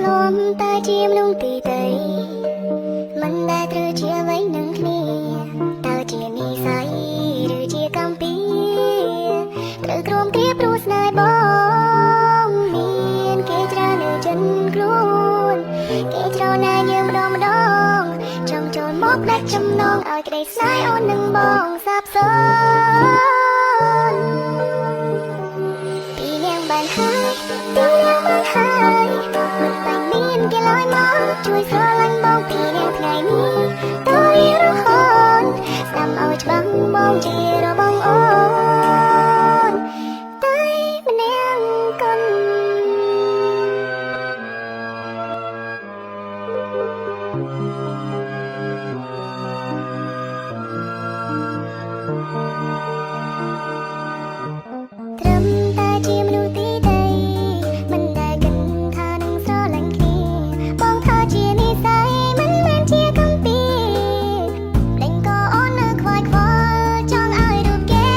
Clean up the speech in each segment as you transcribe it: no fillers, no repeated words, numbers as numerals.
លំតែជាមនុស្សទីតីមិនដែលត្រូវជាអ្វីនឹងគ្នាតើជានិស័យឬជាកម្មពីត្រូវក្រុមគ្រាព្រោះស្នេហ៍បងមានគេច្រើននៅចិនខ្លួនគេច្រើនណាស់យើងម្ដងចង់ចូលមកផ្ដាច់ចំណងឲ្យក្តីស្នេហ៍អូននឹងបងសាបសូន្យពីនាងបានហើយពីនាងបានហើយមិនបាញ់មានគេឡើយមកជួយស្រឡាញ់បងពីនាងថ្ងៃនេះតើវារហូតស្ដាំឲ្យច្បាស់បងជារបស់អូនតែម្នាក់កូនត្រឹមតែជាមនុស្សទីតីមិនដែលគិតថានឹងស្រឡាញ់គ្នាបងថាជានិស័យមិនមែនជាកម្មពីដេញក៏អូននៅខ្វាយខ្វល់ចង់ឲ្យរូបគេ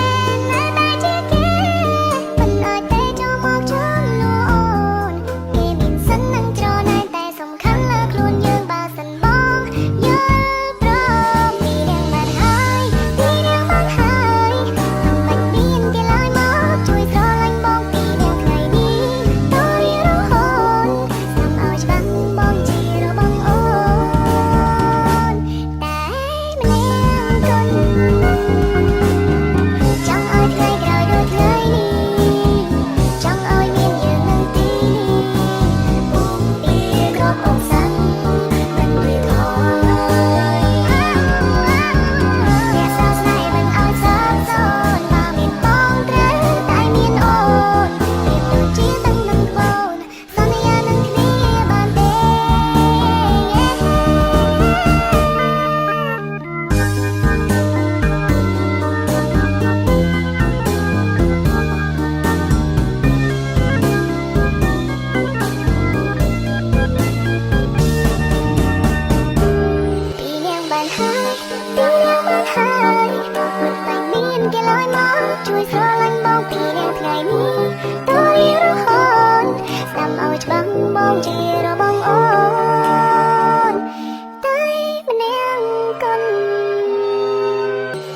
នៅតែជាគេមិនអាចទេចូលមកចំនួនអូនគេមានសិននឹងច្រណែនតែសំខាន់លើខ្លួនយើងបើសិនបងយល់ព្រមពីនាងបានហើយពីនាងបានហើយមិនមានគេឡើយមកជួយស្រឡាញ់បងពីនាងថ្ងៃនេះតើវារហូតស្ដាំឲ្យច្បាស់បងជារបស់អូនតែម្នាក់កូនចង់ឲ្យថ្ងៃក្រោយដូចថ្ងៃនេះចង់ឲ្យមានយើងនៅទីនេះពីគ្រប់អង្សាមិនរៀបថយអ្នកសោកស្នេហ៍មិនឲ្យសាបសូន្យបើមានបងត្រូវតែមានអូនប្រៀបដូចជាទឹកនឹងក្បូនសន្យានឹងគ្នាបានទេពីនាងបានហើយពីនាងបានហើយមិនបាញ់មានគេឡើយមកជួយស្រឡាញ់បងពីនាងថ្ងៃនេះតើវារហូតស្ដាំឲ្យច្បាស់បងជារបស់អូនតែម្នាក់កូន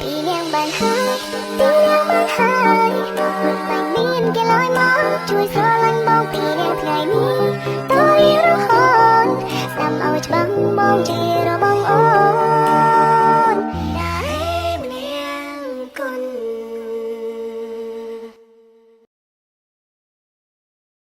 ពីនាងបានហើយពីនាងបានហើយមិនបាញ់មានគេឡើយមកជួយស្រឡាញ់បងពីនាងថ្ងៃនេះតើវារហូតស្ដាំឲ្យច្បាស់បងជារបស់